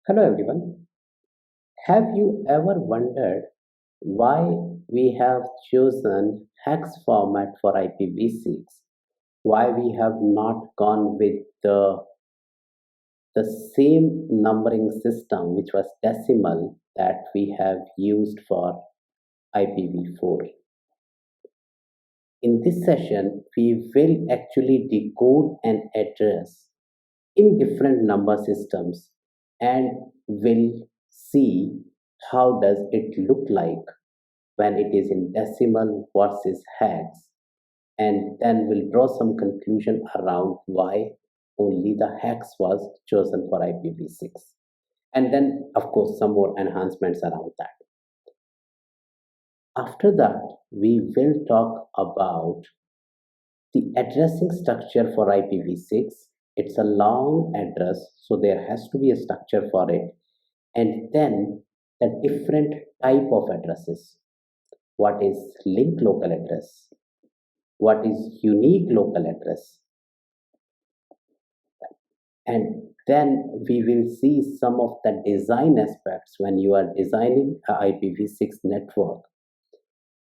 Hello everyone. Have you ever wondered why we have chosen hex format for IPv6? Why we have not gone with the same numbering system which was decimal that we have used for IPv4? In this session, we will actually decode an address in different number systems and will see how does it look like when it is in decimal versus hex, and then we'll draw some conclusion around why only the hex was chosen for IPv6, and then of course some more enhancements around that. After that, we will talk about the addressing structure for IPv6. It's a long address, so there has to be a structure for it. And then the different type of addresses. What is linked local address? What is unique local address? And then we will see some of the design aspects when you are designing a IPv6 network,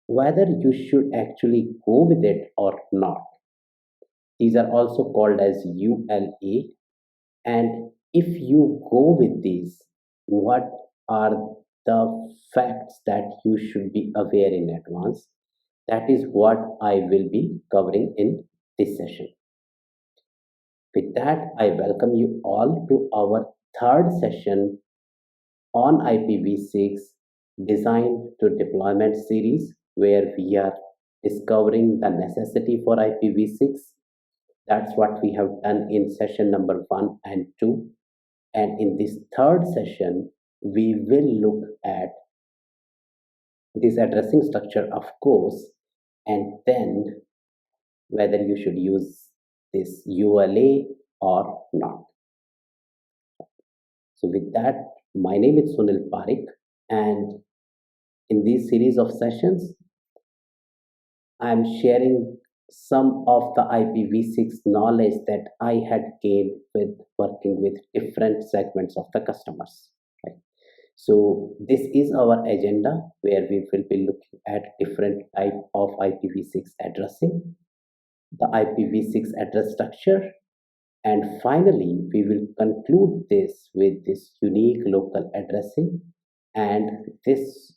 whether you should actually go with it or not. These are also called as ULA. And if you go with these, what are the facts that you should be aware in advance? That is what I will be covering in this session. With that, I welcome you all to our third session on IPv6 Design to Deployment series, where we are discovering the necessity for IPv6. That's what we have done in session number 1 and 2. And in this third session, we will look at this addressing structure, of course, and then whether you should use this ULA or not. So with that, my name is Sunil Pareek, and in this series of sessions, I am sharing some of the IPv6 knowledge that I had gained with working with different segments of the customers. Right? So this is our agenda where we will be looking at different type of IPv6 addressing, the IPv6 address structure, and finally we will conclude this with this unique local addressing, and this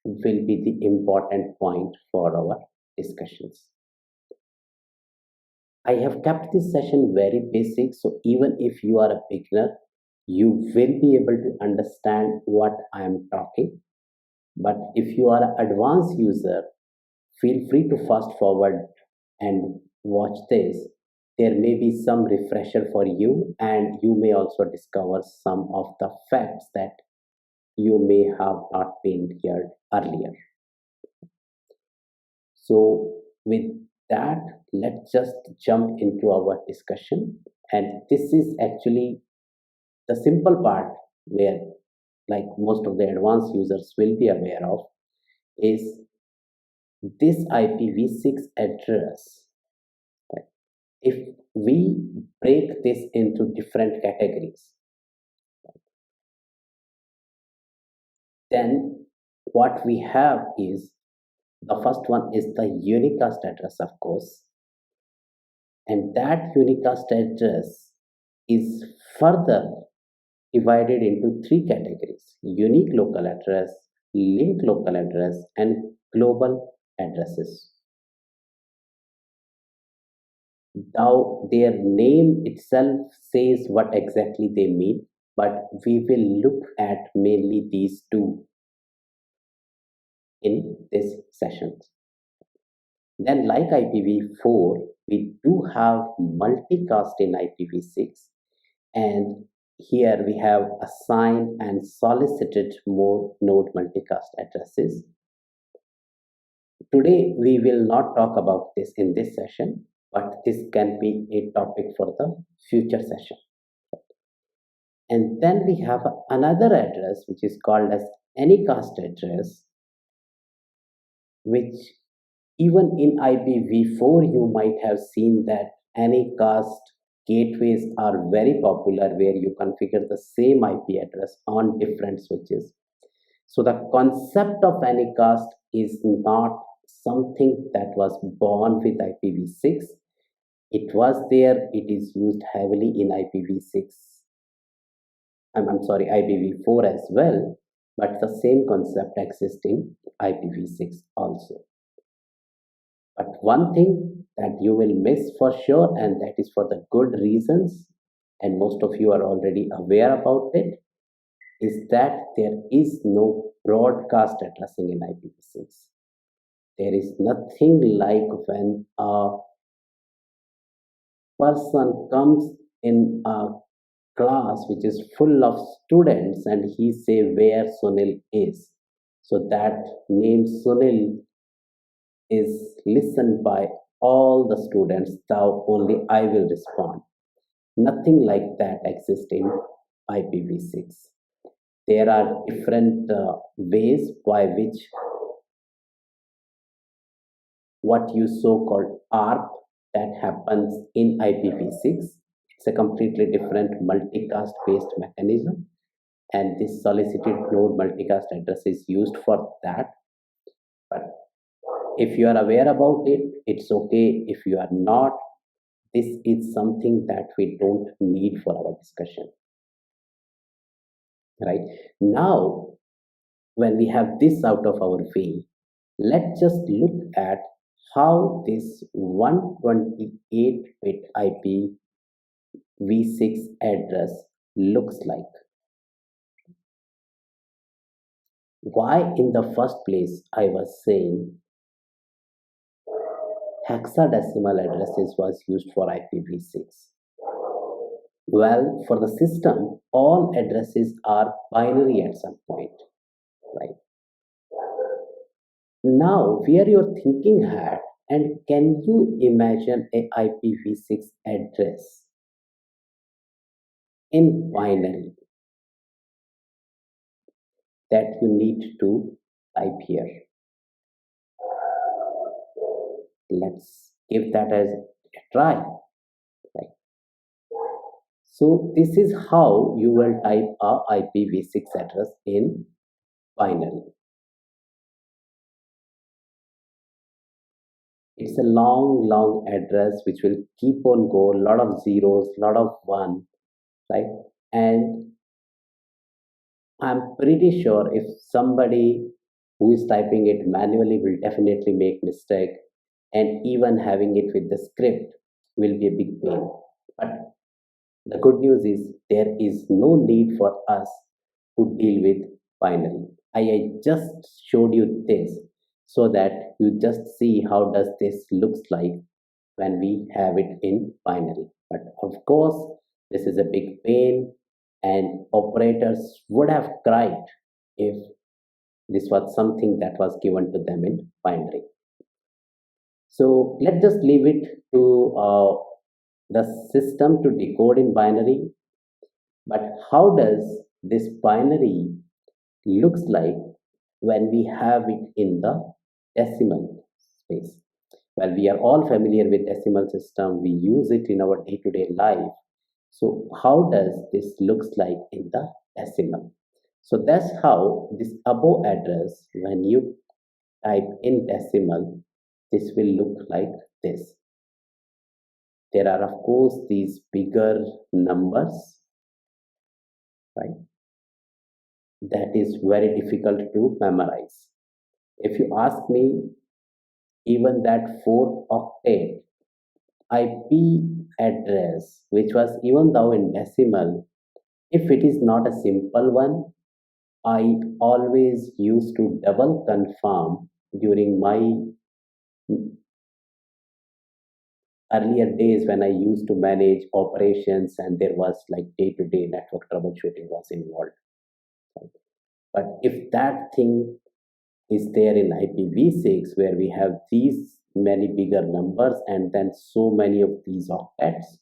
will be the important point for our discussions. I have kept this session very basic, so even if you are a beginner, you will be able to understand what I am talking. But if you are an advanced user, feel free to fast forward and watch this. There may be some refresher for you, and you may also discover some of the facts that you may have not been heard earlier. So with that, let's just jump into our discussion. And this is actually the simple part where, like most of the advanced users will be aware of, is this IPv6 address. Right? If we break this into different categories, then what we have is the first one is the unicast address, of course, and that unicast address is further divided into three categories: unique local address, linked local address, and global addresses. Now, their name itself says what exactly they mean, but we will look at mainly these two in this session. Then, like IPv4, we do have multicast in IPv6, and here we have assigned and solicited more node multicast addresses. Today, we will not talk about this in this session, but this can be a topic for the future session. And then we have another address which is called as anycast address, which even in IPv4 you might have seen that anycast gateways are very popular where you configure the same IP address on different switches. So the concept of anycast is not something that was born with IPv6. It was there, it is used heavily in IPv6. I'm sorry, IPv4 as well, but the same concept exists in IPv6 also. But one thing that you will miss for sure, and that is for the good reasons, and most of you are already aware about it, is that there is no broadcast addressing in IPv6. There is nothing like when a person comes in a class which is full of students and he say where Sunil is. So that name Sunil is listened by all the students, thou only I will respond. Nothing like that exists in IPv6. There are different ways by which what you so called ARP that happens in IPv6. It's a completely different multicast based mechanism, and this solicited node multicast address is used for that. But if you are aware about it, it's okay. If you are not, this is something that we don't need for our discussion. Right now, when we have this out of our way, let's just look at how this 128-bit IPv6 address looks like. Why in the first place I was saying hexadecimal addresses was used for IPv6? Well, for the system, all addresses are binary at some point, right? Now, wear your thinking hat and can you imagine a IPv6 address in binary that you need to type here? Let's give that as a try. Right? So this is how you will type a IPv6 address in binary. It's a long address which will keep on go, a lot of zeros, lot of one, right? And I'm pretty sure if somebody who is typing it manually will definitely make mistake, and even having it with the script will be a big pain. But the good news is there is no need for us to deal with binary. I just showed you this so that you just see how does this looks like when we have it in binary. But of course, this is a big pain, and operators would have cried if this was something that was given to them in binary. So let's just leave it to the system to decode in binary. But how does this binary looks like when we have it in the decimal space? Well, we are all familiar with decimal system. We use it in our day-to-day life. So how does this looks like in the decimal? So that's how this above address, when you type in decimal, this will look like this. There are of course these bigger numbers, right? That is very difficult to memorize. If you ask me, even that 4-octet IP address, which was even though in decimal, if it is not a simple one, I always used to double confirm during my earlier days when I used to manage operations and there was like day-to-day network troubleshooting was involved. Right? But if that thing is there in IPv6 where we have these many bigger numbers and then so many of these octets,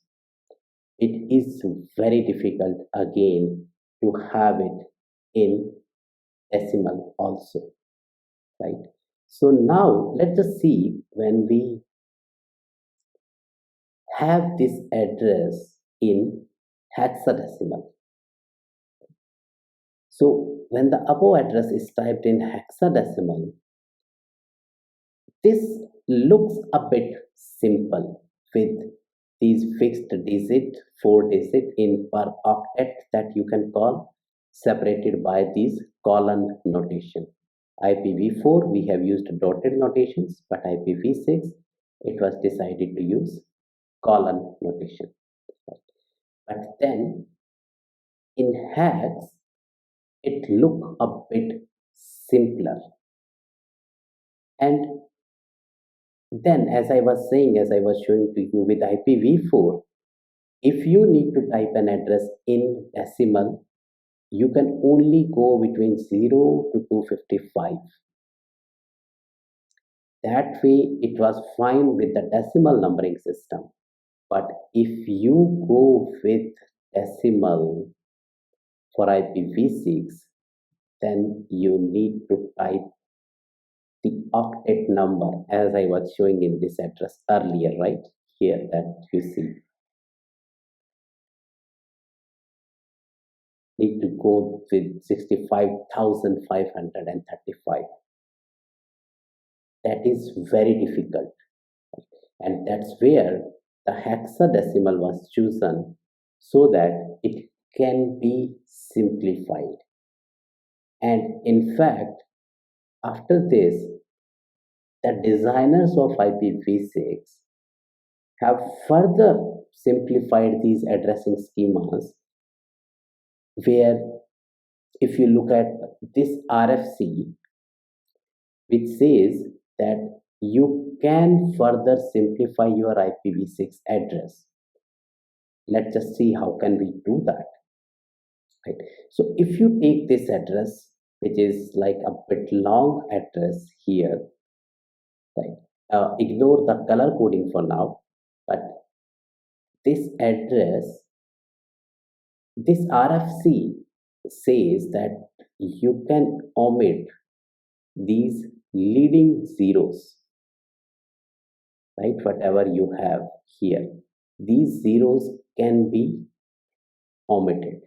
it is very difficult again to have it in decimal also, right? So now let's just see when we have this address in hexadecimal. So when the above address is typed in hexadecimal, this looks a bit simple with these fixed digit, 4 digit in per octet that you can call, separated by these colon notation. IPv4 we have used dotted notations, but IPv6 it was decided to use colon notation. But then in hex it look a bit simpler. And then as I was saying, as I was showing to you with IPv4, if you need to type an address in decimal, you can only go between 0 to 255. That way it was fine with the decimal numbering system. But if you go with decimal for IPv6, then you need to type the octet number as I was showing in this address earlier, right? Here that you see. Need to go with 65,535. That is very difficult. And that's where the hexadecimal was chosen so that it can be simplified. And in fact, after this, the designers of IPv6 have further simplified these addressing schemas where if you look at this RFC, which says that you can further simplify your IPv6 address. Let's just see how can we do that. Right. So if you take this address, which is like a bit long address here, right? Ignore the color coding for now, but this address, this RFC says that you can omit these leading zeros, right? Whatever you have here, these zeros can be omitted.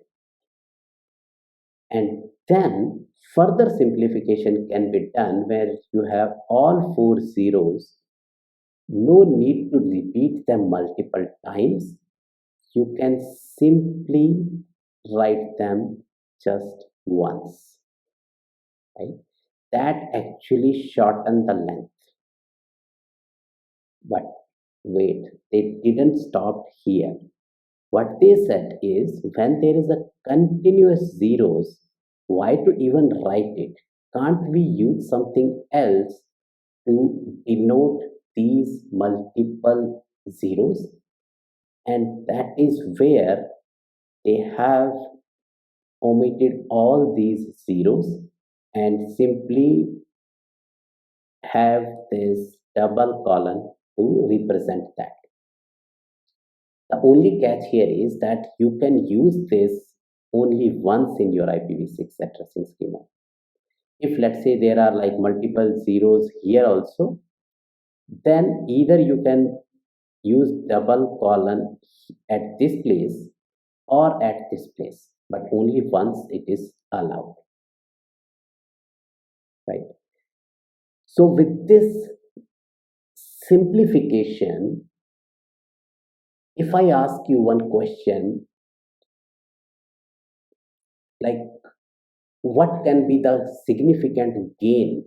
And then further simplification can be done where you have all 4 zeros. No need to repeat them multiple times. You can simply write them just once. Right? That actually shorten the length. But wait, they didn't stop here. What they said is when there is a continuous zeros, why to even write it? Can't we use something else to denote these multiple zeros? And that is where they have omitted all these zeros and simply have this double colon to represent that. The only catch here is that you can use this only once in your IPv6 addressing schema. If let's say there are like multiple zeros here also, then either you can use double colon at this place or at this place, but only once it is allowed, right? So with this simplification, if I ask you one question, like what can be the significant gain?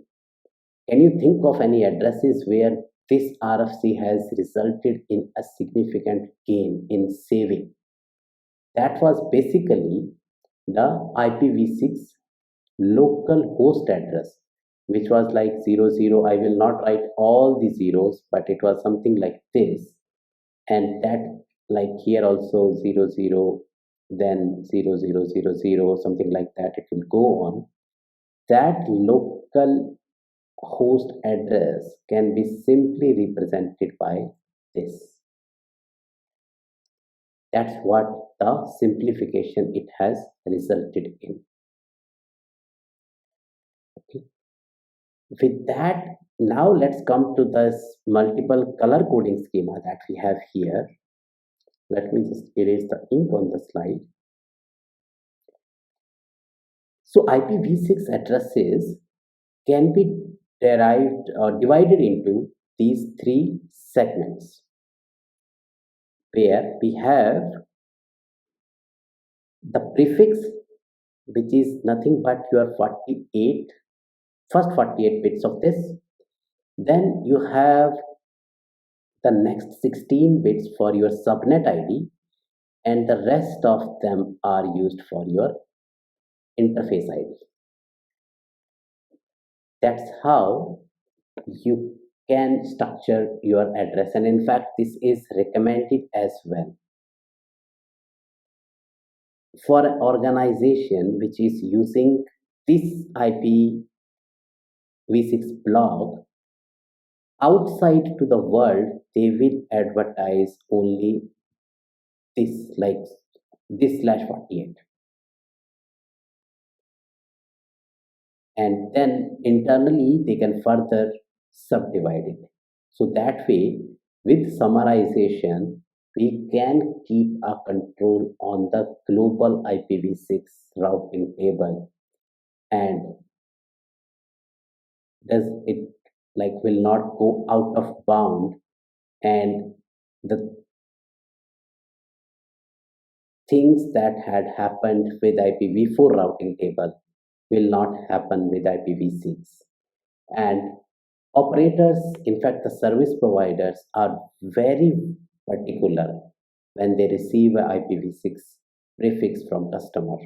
Can you think of any addresses where this RFC has resulted in a significant gain in saving? That was basically the IPv6 local host address, which was like 00. I will not write all the zeros, but it was something like this. And that, like here also 00, then 0000, something like that, it will go on. That local host address can be simply represented by this. That's what the simplification it has resulted in. Okay. With that, now let's come to this multiple color coding schema that we have here. Let me just erase the ink on the slide. So IPv6 addresses can be derived or divided into these three segments, where we have the prefix, which is nothing but your 48 first 48 bits of this. Then you have the next 16 bits for your subnet ID, and the rest of them are used for your interface ID. That's how you can structure your address, and in fact this is recommended as well for an organization which is using this IPv6 block. Outside to the world, they will advertise only this, like this slash 48, and then internally they can further subdivide it. So that way, with summarization, we can keep a control on the global IPv6 routing table, and does it like will not go out of bound, and the things that had happened with IPv4 routing table will not happen with IPv6. And operators, in fact, the service providers are very particular when they receive a IPv6 prefix from customer.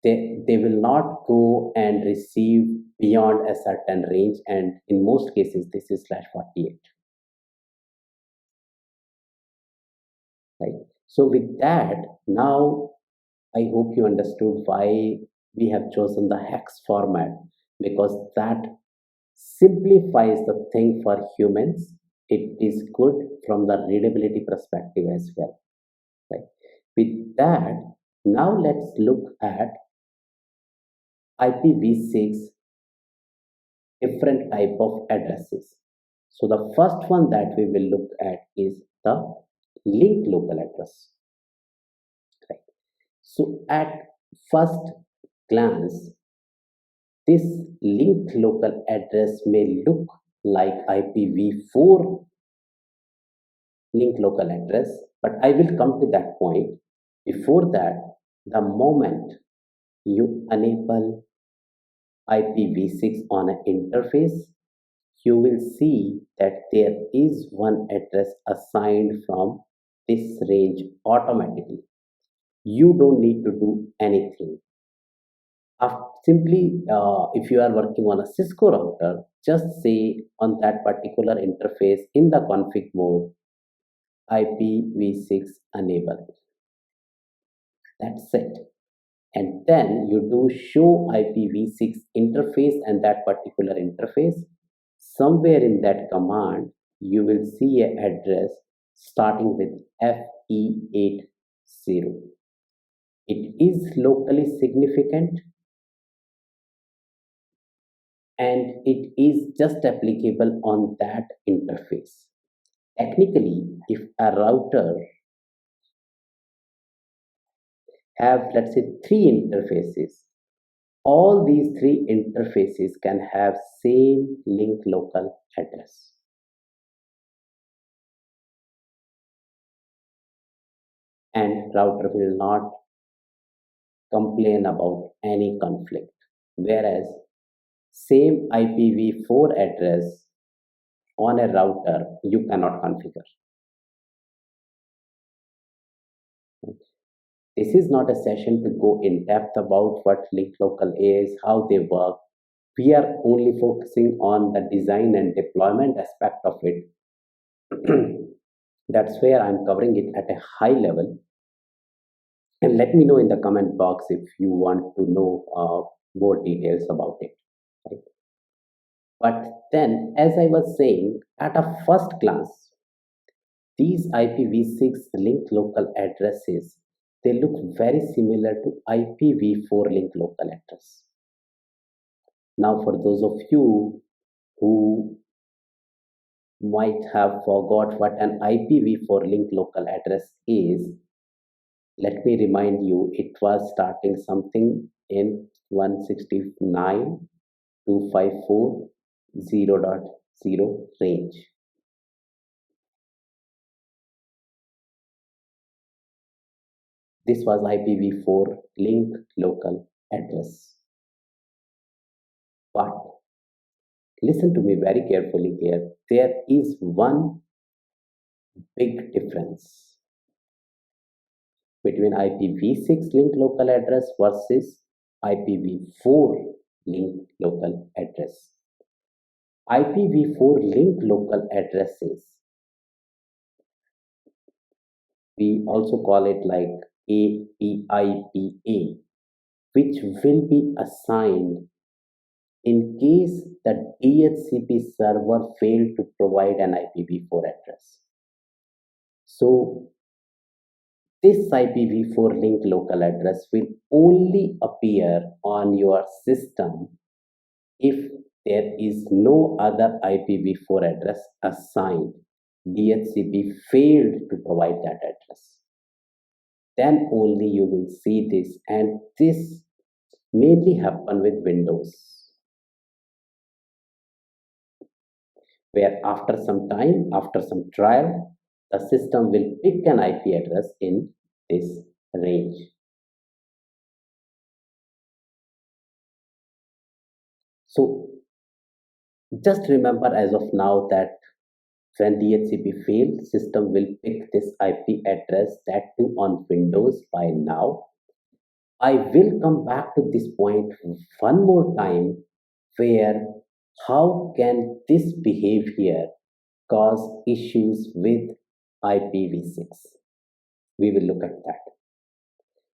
They will not go and receive beyond a certain range, and in most cases, this is slash 48. Right. So with that, now I hope you understood why we have chosen the hex format, because that simplifies the thing for humans. It is good from the readability perspective as well. Right. With that, now let's look at IPv6 different type of addresses. So the first one that we will look at is the linked local address. Right. So at first glance, this linked local address may look like IPv4 linked local address, but I will come to that point. Before that, the moment you enable IPv6 on an interface, you will see that there is one address assigned from this range automatically. You don't need to do anything. Simply, if you are working on a Cisco router, just say on that particular interface in the config mode, IPv6 enable. That's it. And then you do show IPv6 interface and that particular interface. Somewhere in that command, you will see an address starting with FE80. It is locally significant, and it is just applicable on that interface. Technically, if a router have, let's say, three interfaces, all these three interfaces can have same link local address. And router will not complain about any conflict. Whereas same IPv4 address on a router you cannot configure. This is not a session to go in depth about what link local is, how they work. We are only focusing on the design and deployment aspect of it. That's where I'm covering it at a high level. And let me know in the comment box if you want to know more details about it. Right? But then, as I was saying, at a first glance, these IPv6 linked local addresses, they look very similar to IPv4 linked local address. Now, for those of you who might have forgot what an IPv4 link local address is, let me remind you, it was starting something in 169.254.0.0 range. This was IPv4 link local address. But listen to me very carefully here. There is one big difference between IPv6 link local address versus IPv4 link local address. IPv4 link local addresses, we also call it like APIPA, which will be assigned in case the DHCP server failed to provide an IPv4 address. So this IPv4 link local address will only appear on your system if there is no other IPv4 address assigned. DHCP failed to provide that address. Then only you will see this, and this mainly happen with Windows, where after some time, after some trial, the system will pick an IP address in this range. So just remember as of now that when DHCP fails, system will pick this IP address, that too on Windows by now. I will come back to this point one more time, where how can this behavior cause issues with IPv6? We will look at that.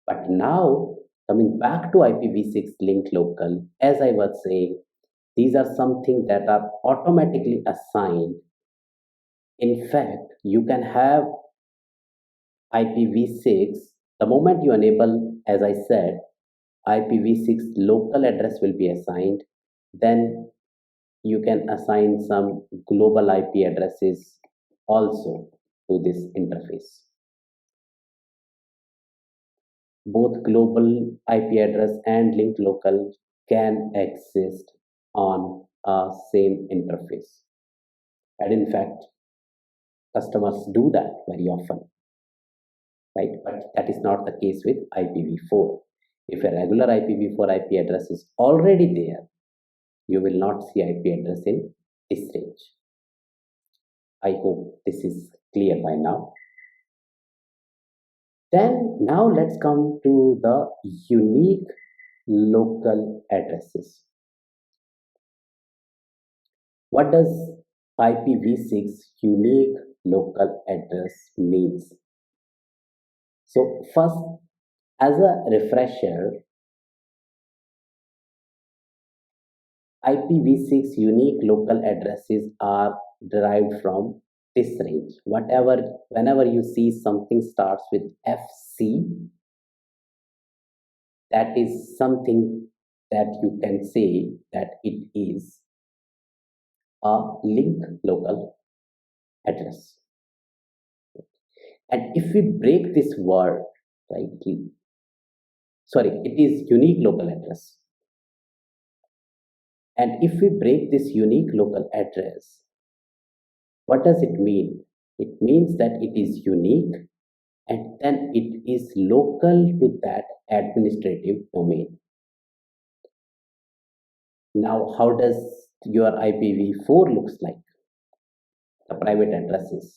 But now, coming back to IPv6 link local, as I was saying, these are something that are automatically assigned. In fact, you can have IPv6, the moment you enable, as I said, IPv6 local address will be assigned. Then you can assign some global IP addresses also to this interface. Both global IP address and link local can exist on a same interface. And in fact, customers do that very often, right? But that is not the case with IPv4. If a regular IPv4 IP address is already there, you will not see IP address in this range. I hope this is clear by now. Then now let's come to the unique local addresses. What does IPv6 unique local address means? So first, as a refresher, IPv6 unique local addresses are derived from this range. Whenever you see something starts with FC, that is something that you can say that it is a link local address. And if we break this word, right, it is unique local address. And if we break this unique local address, what does it mean? It means that it is unique and then it is local to that administrative domain. Now, how does your IPv4 looks like? The private addresses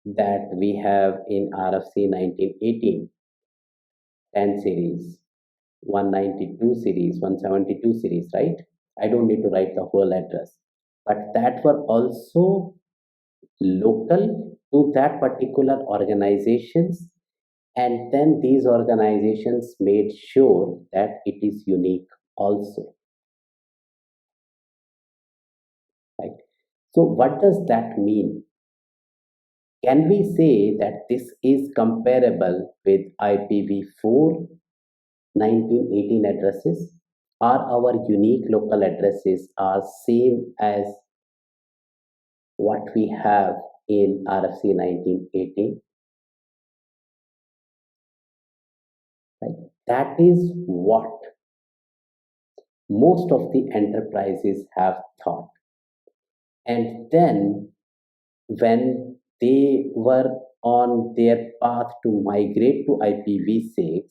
that we have in RFC 1918, 10 series, 192 series, 172 series, right? I don't need to write the whole address, but that were also local to that particular organizations, and then these organizations made sure that it is unique also, right? So what does that mean? Can we say that this is comparable with IPv4 1918 addresses, or our unique local addresses are same as what we have in RFC 1918, right? That is what most of the enterprises have thought. And then when they were on their path to migrate to IPv6,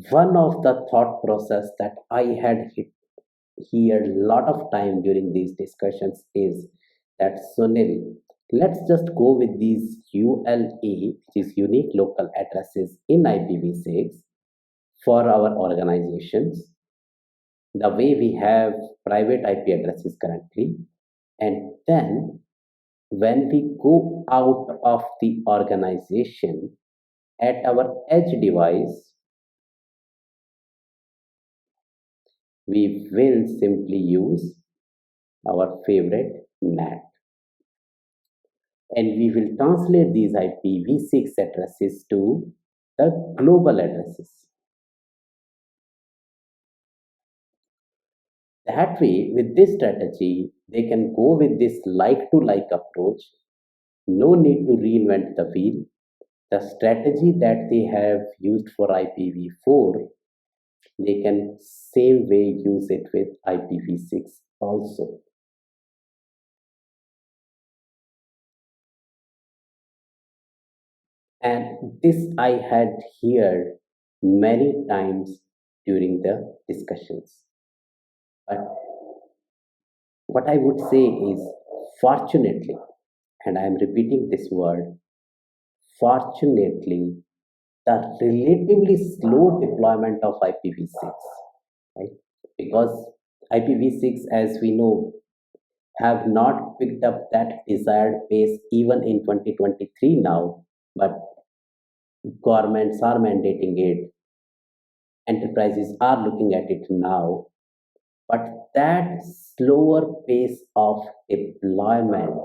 one of the thought process that I had heard a lot of time during these discussions is that, Sunil, let's just go with these ULA, which is unique local addresses in IPv6 for our organizations, the way we have private IP addresses currently, and then when we go out of the organization at our edge device, we will simply use our favorite NAT, and we will translate these IPv6 addresses to the global addresses. That way, with this strategy, they can go with this like to like approach. No need to reinvent the wheel. The strategy that they have used for IPv4, they can same way use it with IPv6 also. And this I had heard many times during the discussions. But what I would say is, fortunately, and I am repeating this word, fortunately, the relatively slow deployment of IPv6, right? Because IPv6, as we know, have not picked up that desired pace even in 2023 now, but governments are mandating it, enterprises are looking at it now, but that slower pace of deployment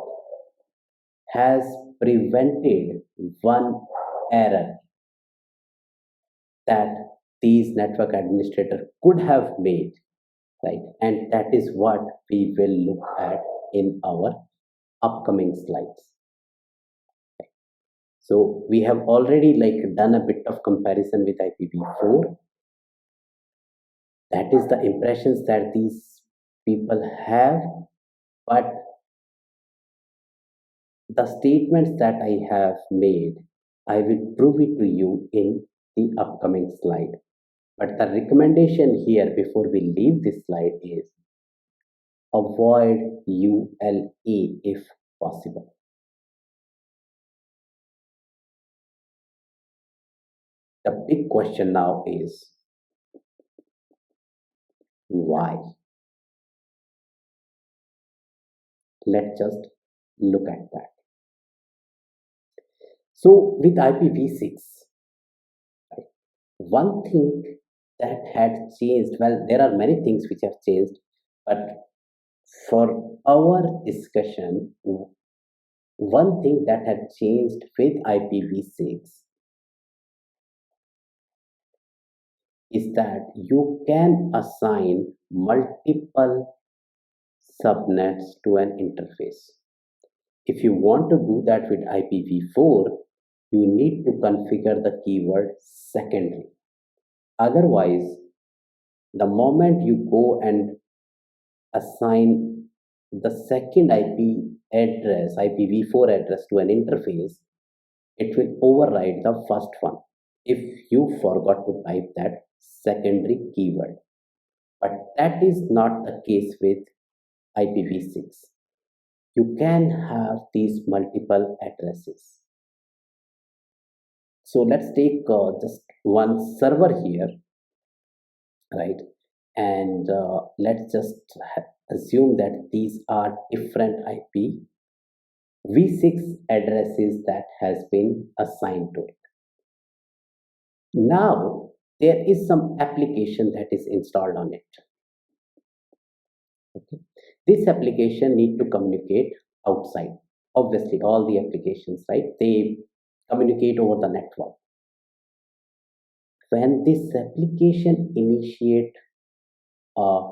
has prevented one error that these network administrators could have made, right? And that is what we will look at in our upcoming slides. So we have already done a bit of comparison with IPv4. That is the impressions that these people have, but the statements that I have made, I will prove it to you in the upcoming slide. But the recommendation here before we leave this slide is avoid ULA if possible. The big question now is why? Let's just look at that. So with IPv6, right, one thing that had changed, well, there are many things which have changed, but for our discussion, one thing that had changed with IPv6 is that you can assign multiple subnets to an interface. If you want to do that with IPv4, you need to configure the keyword secondary. Otherwise, the moment you go and assign the second IPv4 address to an interface, it will override the first one if you forgot to type that secondary keyword. But that is not the case with IPv6. You can have these multiple addresses. So let's take just one server here, right? And let's just assume that these are different IPv6 addresses that has been assigned to it. Now, there is some application that is installed on it. Okay. This application need to communicate outside. Obviously, all the applications, right? They communicate over the network. When this application initiate a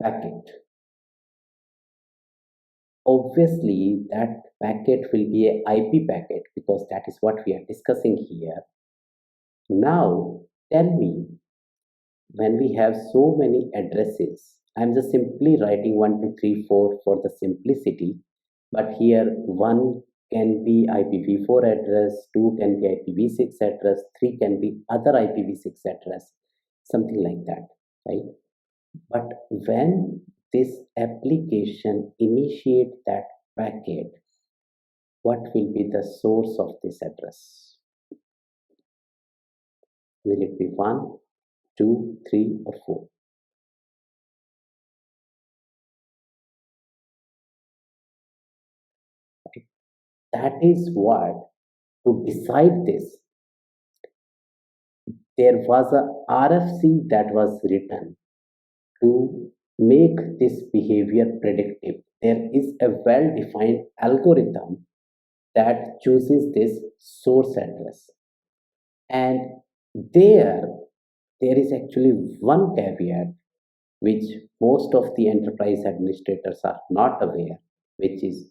packet, obviously that packet will be a IP packet because that is what we are discussing here. Now, tell me, when we have so many addresses, I'm just simply writing 1, 2, 3, 4 for the simplicity, but here 1 can be IPv4 address, 2 can be IPv6 address, 3 can be other IPv6 address, something like that, right? But when this application initiate that packet, what will be the source of this address? Will it be 1, 2, 3, or 4? That is what, to decide this, there was a RFC that was written to make this behavior predictive. There is a well-defined algorithm that chooses this source address. And there, there is actually one caveat which most of the enterprise administrators are not aware, which is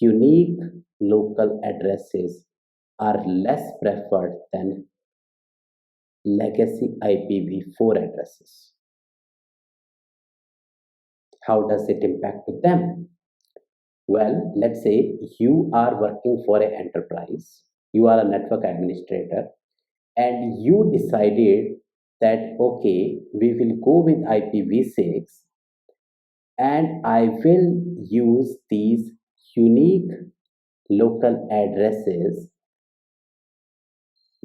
unique local addresses are less preferred than legacy IPv4 addresses. How does it impact them? Well, let's say you are working for an enterprise, you are a network administrator, and you decided that okay, we will go with IPv6 and I will use these unique local addresses.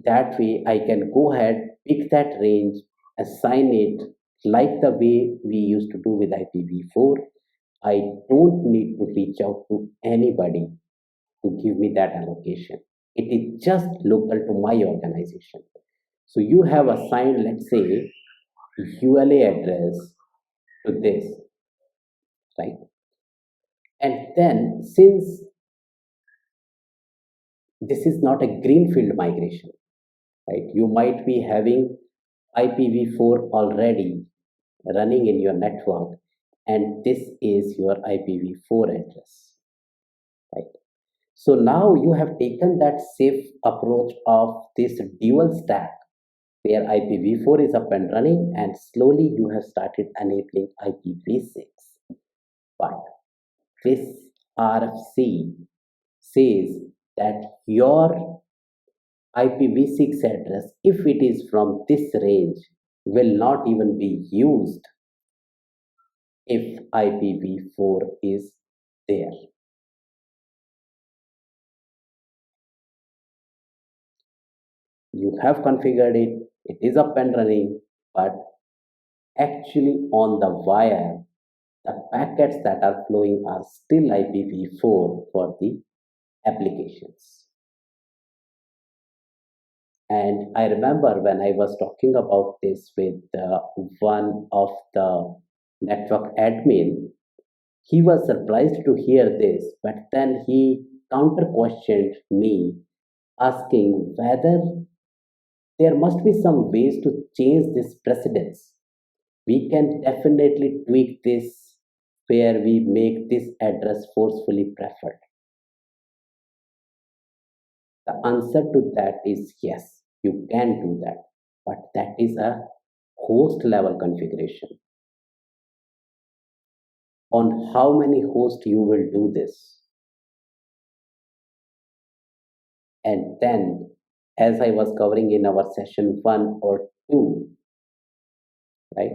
That way, I can go ahead, pick that range, assign it like the way we used to do with IPv4. I don't need to reach out to anybody to give me that allocation. It is just local to my organization. So you have assigned, let's say, ULA address to this, right? And then since this is not a greenfield migration, right? You might be having IPv4 already running in your network, and this is your IPv4 address, right? So now you have taken that safe approach of this dual stack where IPv4 is up and running, and slowly you have started enabling IPv6. But this RFC says that your IPv6 address, if it is from this range, will not even be used if IPv4 is there. You have configured it, it is up and running, but actually on the wire, the packets that are flowing are still IPv4 for the applications. And I remember when I was talking about this with one of the network admin, he was surprised to hear this, but then he counter questioned me, asking whether there must be some ways to change this precedence. We can definitely tweak this where we make this address forcefully preferred. The answer to that is yes, you can do that, but that is a host level configuration. On how many hosts you will do this? And then, as I was covering in our session 1 or 2, right?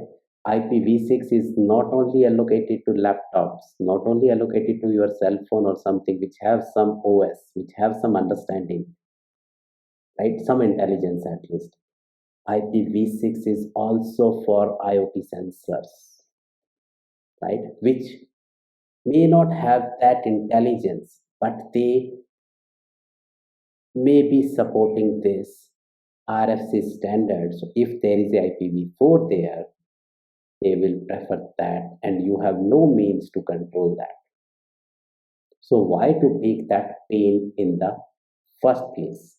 IPv6 is not only allocated to laptops, not only allocated to your cell phone or something which have some OS, which have some understanding, right? Some intelligence at least. IPv6 is also for IoT sensors, right? Which may not have that intelligence, but they may be supporting this RFC standard. So if there is a IPv4 there, they will prefer that, and you have no means to control that. So why to take that pain in the first place?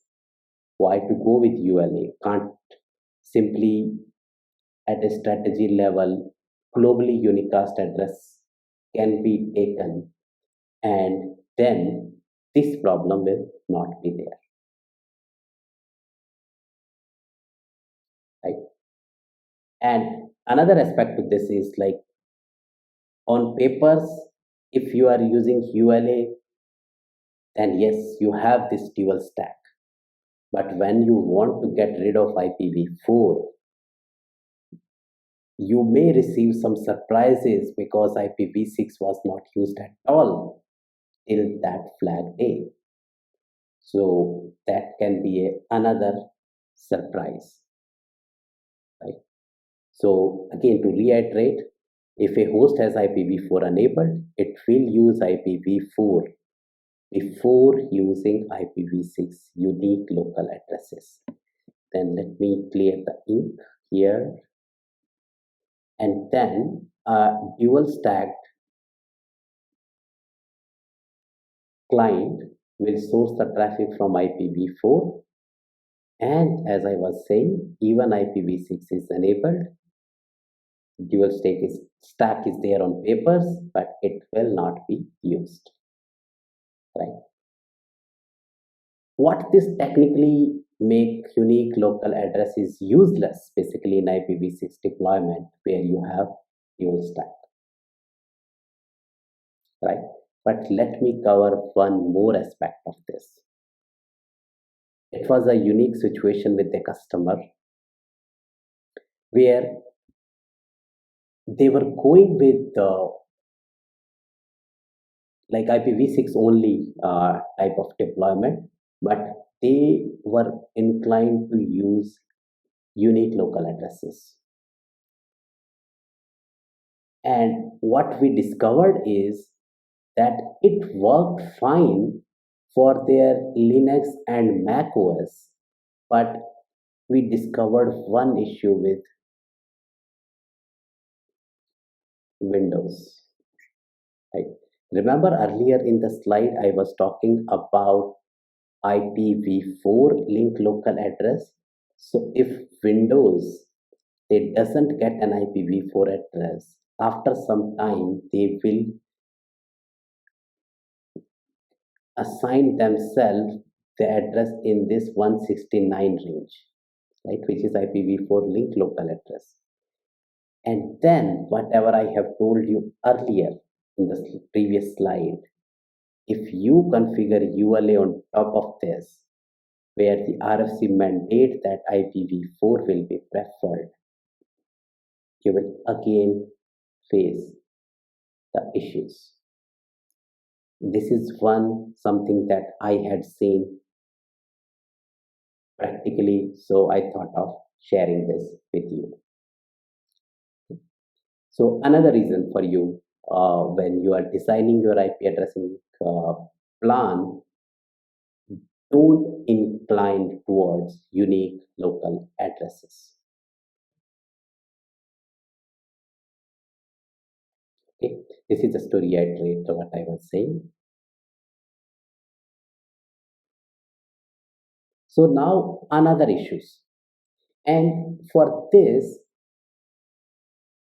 Why to go with ULA? Can't simply at a strategy level globally unicast address can be taken and then this problem will not be there, right? And another aspect to this is like on papers, if you are using ULA, then yes, you have this dual stack. But when you want to get rid of IPv4, you may receive some surprises because IPv6 was not used at all till that flag day. So that can be another surprise, right? So again, to reiterate, if a host has IPv4 enabled, it will use IPv4 before using IPv6 unique local addresses. Then let me clear the ink here, and then a dual stacked client will source the traffic from IPv4, and as I was saying, even IPv6 is enabled. Dual stack is there on papers, but it will not be used, right? What this technically make unique local address is useless basically in IPv6 deployment where you have dual stack, right? But let me cover one more aspect of this. It was a unique situation with the customer where they were going with like IPv6 only type of deployment, but they were inclined to use unique local addresses. And what we discovered is that it worked fine for their Linux and Mac OS, but we discovered one issue with Windows. Right? Remember earlier in the slide I was talking about IPv4 link local address. So if Windows it doesn't get an IPv4 address, after some time they will assign themselves the address in this 169 range, right, which is IPv4 link local address. And then whatever I have told you earlier in the previous slide, if you configure ULA on top of this, where the RFC mandate that IPv4 will be preferred, you will again face the issues. This is something that I had seen practically, so I thought of sharing this with you. So another reason for you when you are designing your IP addressing plan, don't incline towards unique local addresses. Okay, this is just to reiterate what I was saying. So now another issues, and for this,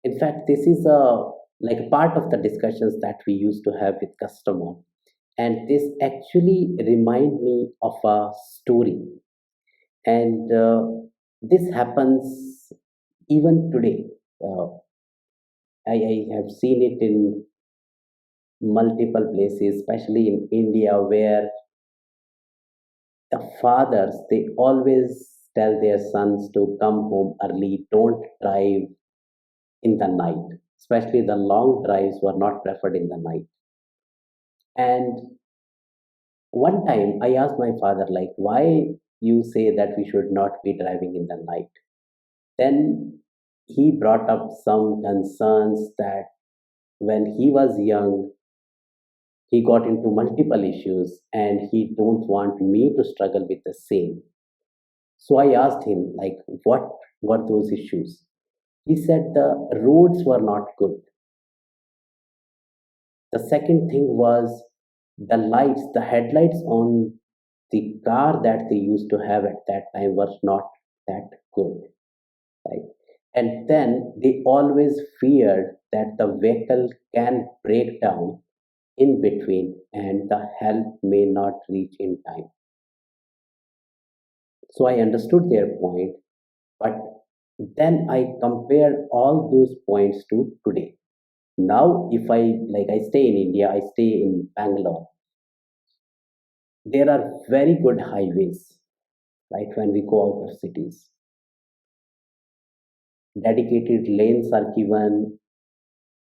in fact, this is a like a part of the discussions that we used to have with customer, and this actually remind me of a story, and this happens even today. Uh, I have seen it in multiple places, especially in India, where the fathers they always tell their sons to come home early, don't drive in the night, especially the long drives were not preferred in the night. And one time I asked my father, like, why you say that we should not be driving in the night? Then he brought up some concerns that when he was young, he got into multiple issues and he don't want me to struggle with the same. So I asked him, like, what were those issues? He said the roads were not good. The second thing was the headlights on the car that they used to have at that time were not that good, right? And then they always feared that the vehicle can break down in between and the help may not reach in time. So I understood their point, but then I compared all those points to today. Now, if I stay in India, I stay in Bangalore, there are very good highways, right? When we go out of cities, dedicated lanes are given.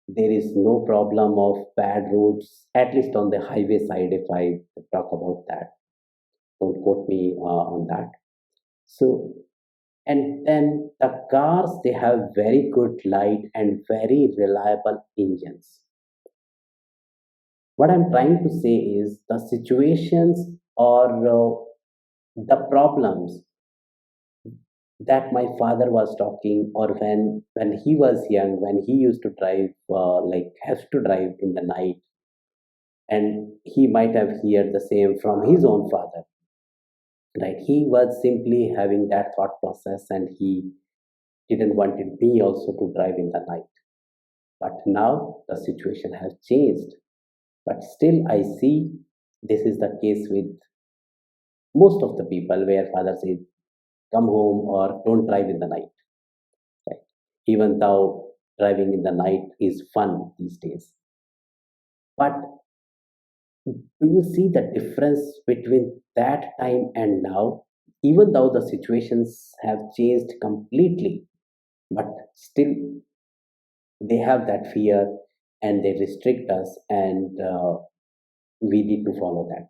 There is no problem of bad roads, at least on the highway side. If I talk about that, don't quote me on that. So, and then the cars, they have very good light and very reliable engines. What I'm trying to say is the situations or the problems that my father was talking, or when he was young, when he used to drive, like has to drive in the night, and he might have heard the same from his own father, right? He was simply having that thought process, and he didn't wanted me also to drive in the night. But now the situation has changed, but still I see this is the case with most of the people, where father says come home or don't drive in the night, right? Even though driving in the night is fun these days. But do you see the difference between that time and now? Even though the situations have changed completely, but still they have that fear and they restrict us, and we need to follow that.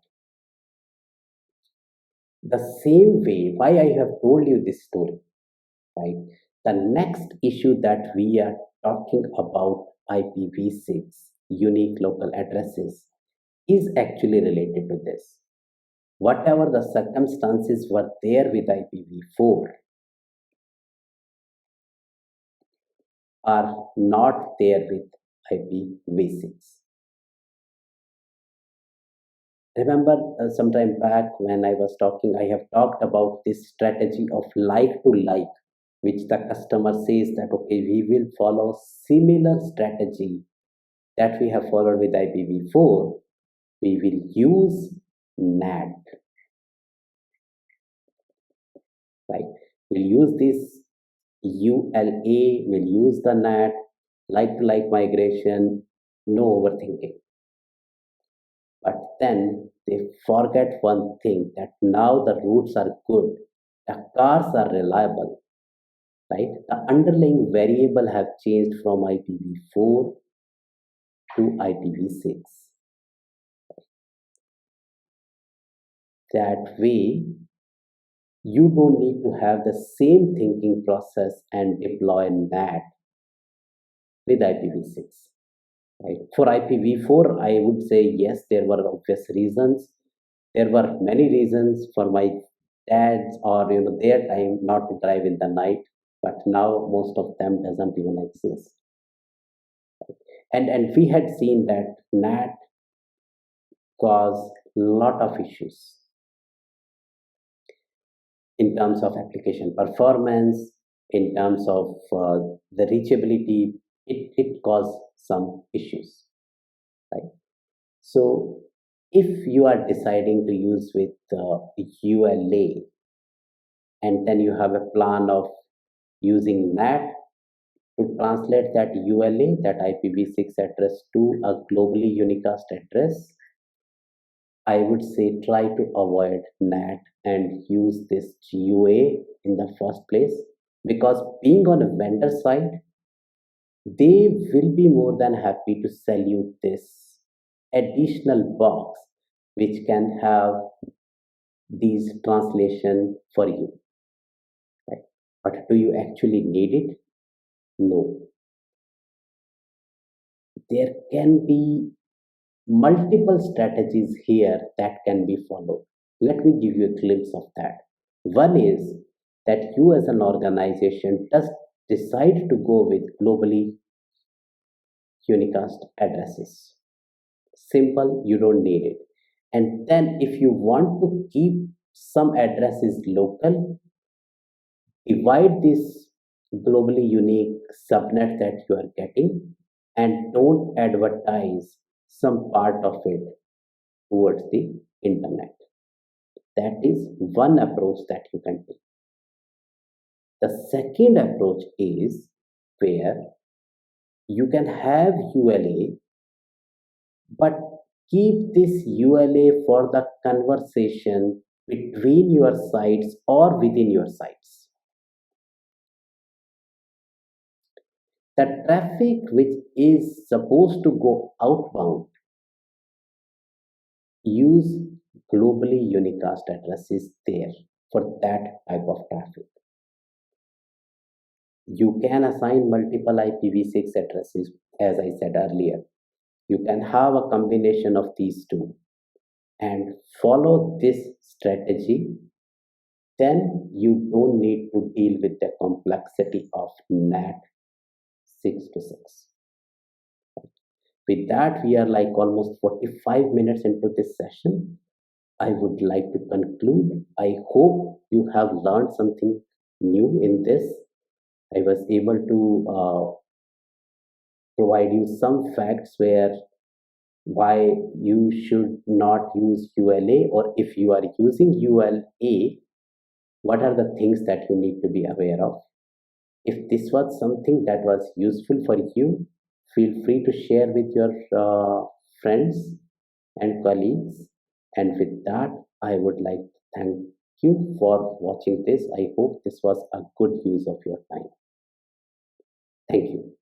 The same way, why I have told you this story, right? The next issue that we are talking about, IPv6, unique local addresses, is actually related to this. Whatever the circumstances were there with IPv4 are not there with IPv6. Remember, some time back when I was talking, I have talked about this strategy of like to like, which the customer says that, okay, we will follow similar strategy that we have followed with IPv4. We will use NAT, right? We'll use this ULA, we'll use the NAT, like to like migration, no overthinking. But then they forget one thing, that now the routes are good, the cars are reliable, right? The underlying variable have changed from IPv4 to IPv6. That way, you don't need to have the same thinking process and deploy NAT with IPv6. Right? For IPv4, I would say yes, there were obvious reasons. There were many reasons for my dad's or their time not to drive in the night, but now most of them doesn't even exist. And we had seen that NAT cause lot of issues in terms of application performance, in terms of the reachability. It caused some issues, right? So if you are deciding to use with ULA, and then you have a plan of using NAT to translate that ULA, that IPv6 address, to a globally unicast address, I would say try to avoid NAT and use this GUA in the first place, because being on a vendor side, they will be more than happy to sell you this additional box which can have these translation for you, right? But do you actually need it? No. There can be multiple strategies here that can be followed. Let me give you a glimpse of that. One is that you as an organization just decide to go with globally unicast addresses. Simple, you don't need it. And then if you want to keep some addresses local, divide this globally unique subnet that you are getting, and don't advertise some part of it towards the internet. That is one approach that you can take. The second approach is where you can have ULA, but keep this ULA for the conversation between your sites or within your sites. The traffic which is supposed to go outbound use globally unicast addresses there for that type of traffic. You can assign multiple IPv6 addresses, as I said earlier. You can have a combination of these two and follow this strategy. Then you don't need to deal with the complexity of NAT 6 to 6. With that, we are like almost 45 minutes into this session. I would like to conclude. I hope you have learned something new in this. I was able to provide you some facts where why you should not use ULA, or if you are using ULA, what are the things that you need to be aware of. If this was something that was useful for you, feel free to share with your friends and colleagues. And with that, I would like to thank you for watching this. I hope this was a good use of your time. Thank you.